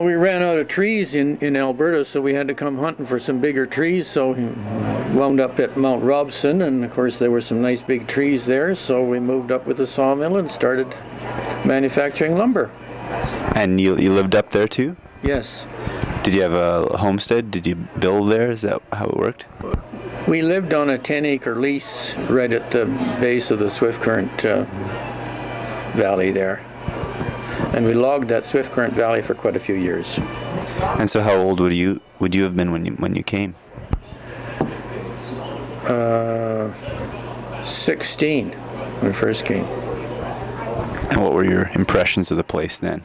We ran out of trees in Alberta, so we had to come hunting for some bigger trees, so we wound up at Mount Robson, and of course there were some nice big trees there, so we moved up with the sawmill and started manufacturing lumber. And you lived up there too? Yes. Did you have a homestead? Did you build there? Is that how it worked? We lived on a 10-acre lease right at the base of the Swift Current Valley there. And we logged that Swift Current Valley for quite a few years. And so how old would you have been when you came? 16 when we first came. And what were your impressions of the place then?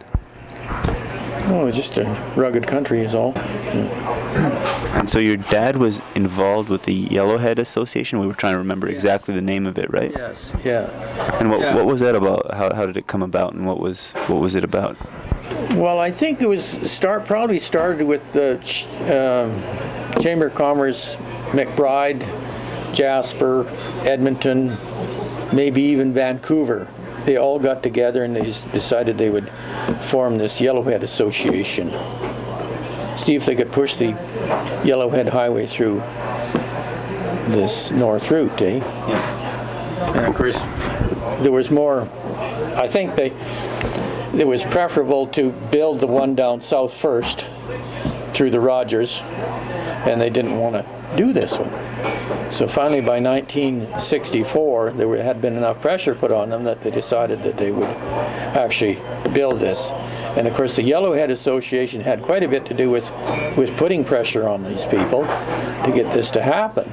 Oh, just a rugged country is all. And so your dad was involved with the Yellowhead Association? We were trying to remember exactly the name of it, right? Yes, yeah. And what was that about? How did it come about, and what was it about? Well, I think it was probably started with the Chamber of Commerce, McBride, Jasper, Edmonton, maybe even Vancouver. They all got together and they decided they would form this Yellowhead Association. See if they could push the Yellowhead Highway through this north route, eh? Yeah. And of course, there was more, I think it was preferable to build the one down south first through the Rogers, and they didn't want to do this one. So finally, by 1964, there had been enough pressure put on them that they decided that they would actually build this. And of course, the Yellowhead Association had quite a bit to do with putting pressure on these people to get this to happen.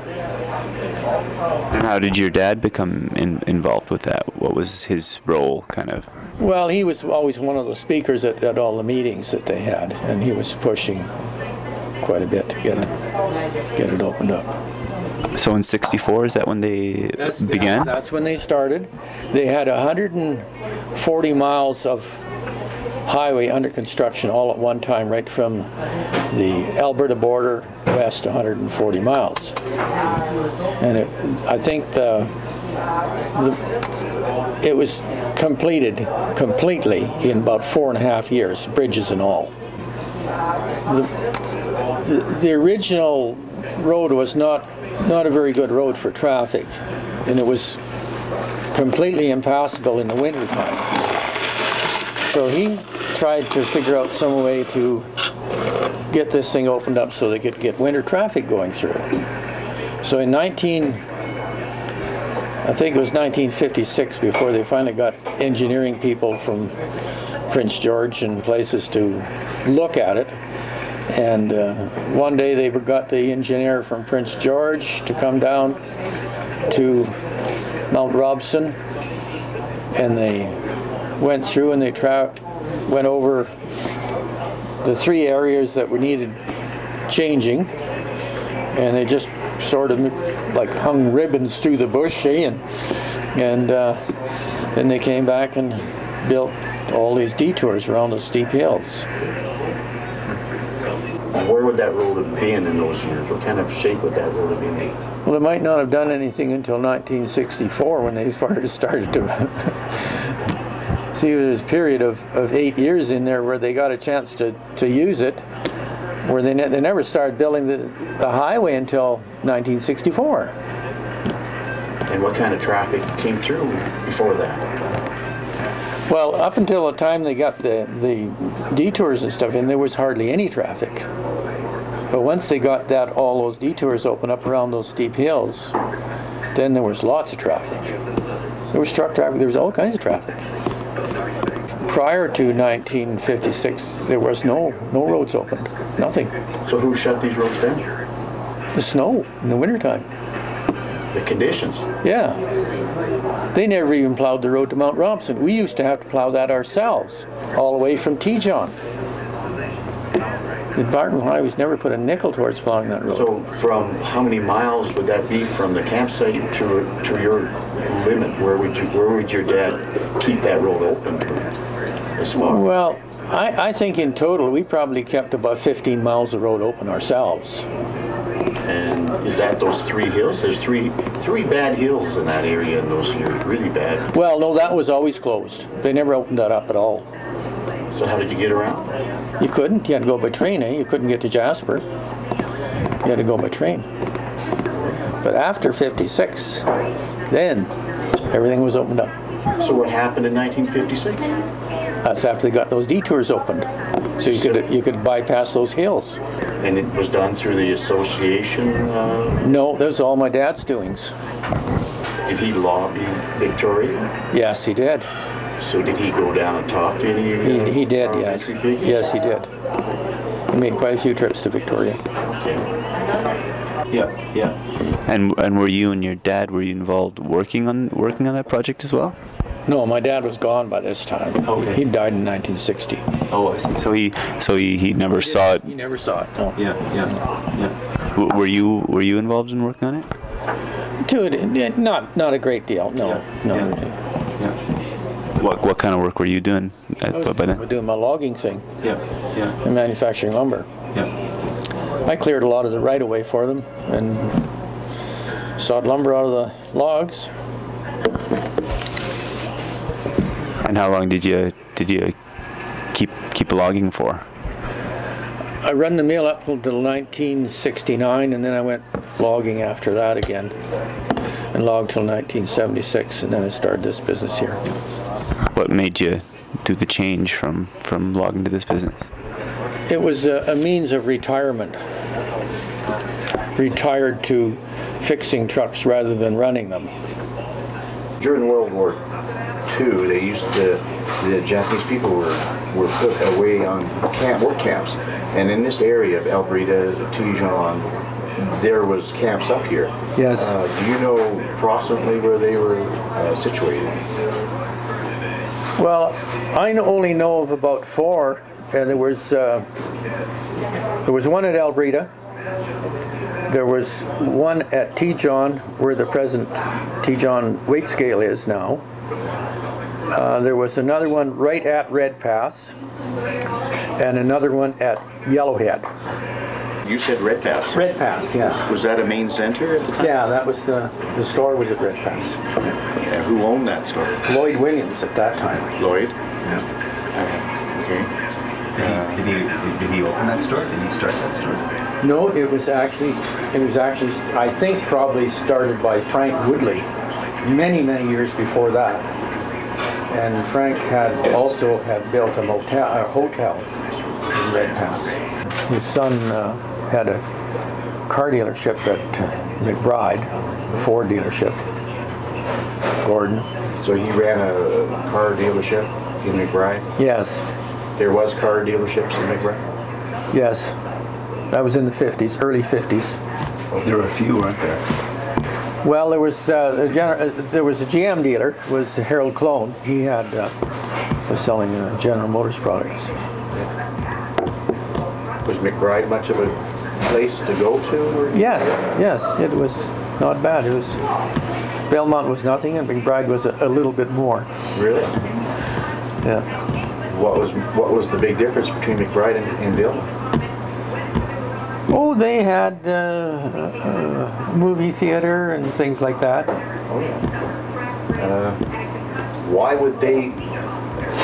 And how did your dad become involved with that? What was his role, kind of? Well, he was always one of the speakers at all the meetings that they had, and he was pushing quite a bit to get it opened up. So in '64, is that when they began? That's when they started. They had 140 miles of highway under construction all at one time, right from the Alberta border west 140 miles. And I think it was completed completely in about 4.5 years, bridges and all. The original road was not a very good road for traffic, and it was completely impassable in the wintertime. So he tried to figure out some way to get this thing opened up so they could get winter traffic going through. So in I think it was 1956 before they finally got engineering people from Prince George and places to look at it. And one day they got the engineer from Prince George to come down to Mount Robson, and they went through and they went over the 3 areas that were needed changing, and they just sort of like hung ribbons through the bush, and then they came back and built all these detours around the steep hills. Where would that road have been in those years? What kind of shape would that road have been in? Well, it might not have done anything until 1964 when they started to see there was a period of 8 years in there where they got a chance to use it, where they never started building the highway until 1964. And what kind of traffic came through before that? Well, up until the time they got the detours and stuff in, there was hardly any traffic. But once they got all those detours open up around those steep hills, then there was lots of traffic. There was truck traffic, there was all kinds of traffic. Prior to 1956, there was no roads opened, nothing. So who shut these roads down? The snow in the wintertime. The conditions? Yeah. They never even plowed the road to Mount Robson. We used to have to plow that ourselves, all the way from Tejon. The Barton Highways never put a nickel towards plowing that road. So from how many miles would that be from the campsite to your limit? Where would your dad keep that road open? Well, I think in total we probably kept about 15 miles of road open ourselves. And is that those 3 hills? There's three bad hills in that area, and those are really bad. Well, no, that was always closed. They never opened that up at all. So So how did you get around? You couldn't. You had to go by train, eh? You couldn't get to Jasper. You had to go by train. But after 56, then everything was opened up. So what happened in 1956? That's after they got those detours opened. So you could bypass those hills. And it was done through the association? No, that was all my dad's doings. Did he lobby Victoria? Yes, he did. So did he go down and talk to any? He did, yes. Yes, he did. He made quite a few trips to Victoria. Okay. Yeah. And were you and your dad involved working on that project as well? No, my dad was gone by this time. Okay. He died in 1960. Oh, I see. So he never saw it. He never saw it. No. Yeah. Were you involved in working on it? Not a great deal. No. Yeah. What kind of work were you doing by then? I was doing my logging thing. Yeah. And manufacturing lumber. Yeah. I cleared a lot of the right-of-way for them and sawed lumber out of the logs. And how long did you keep logging for? I run the mill up until 1969, and then I went logging after that again, and logged till 1976, and then I started this business here. What made you do the change from logging to this business? It was a means of retirement. Retired to fixing trucks rather than running them. During World War II, the Japanese people were put away on work camps, and in this area of Alberta, Tejon, there was camps up here. Yes. Do you know approximately where they were situated? Well, I only know of about 4. There was one at Alberta. There was one at Tejon, where the present Tejon weight scale is now. There was another one right at Red Pass, and another one at Yellowhead. You said Red Pass. Red Pass, yeah. Was that a main center at the time? Yeah, that was the store was at Red Pass. Who owned that store? Lloyd Williams at that time. Lloyd? Yeah. Okay. Did he open that store? Did he start that store? No, it was actually, I think, probably started by Frank Woodley many years before that. And Frank also had built a hotel in Red Pass. His son had a car dealership at McBride, a Ford dealership, Gordon. So he ran a car dealership in McBride? Yes. There was car dealerships in McBride? Yes. That was in the 50s, early 50s. There were a few, weren't there? Well, there was a GM dealer, was Harold Clone. He was selling General Motors products. Was McBride much of a place to go to? Yes, it was not bad. It was Valemount was nothing, and McBride was a little bit more. Really? Yeah. What was the big difference between McBride and Valemount? Oh, they had movie theater and things like that. Oh yeah.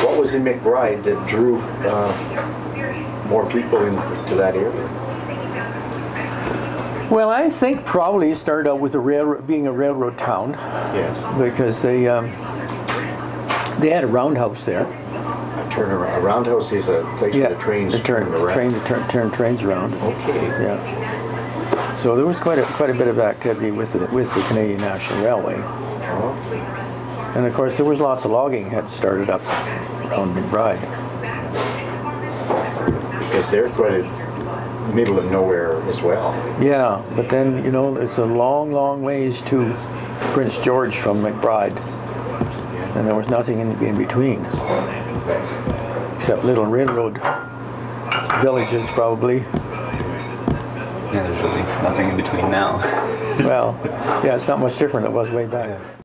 What was in McBride that drew more people into that area? Well, I think probably it started out with being a railroad town. Yes. Because they had a roundhouse there. A roundhouse is a place where the trains turn around. Trains around. Okay. Yeah. So there was quite a bit of activity with the Canadian National Railway. Okay. And of course there was lots of logging had started up around McBride. Because they're quite a middle of nowhere as well. Yeah, but then it's a long ways to Prince George from McBride, and there was nothing in between. Except little railroad villages, probably. Yeah, there's really nothing in between now. Well, yeah, it's not much different than it was way back.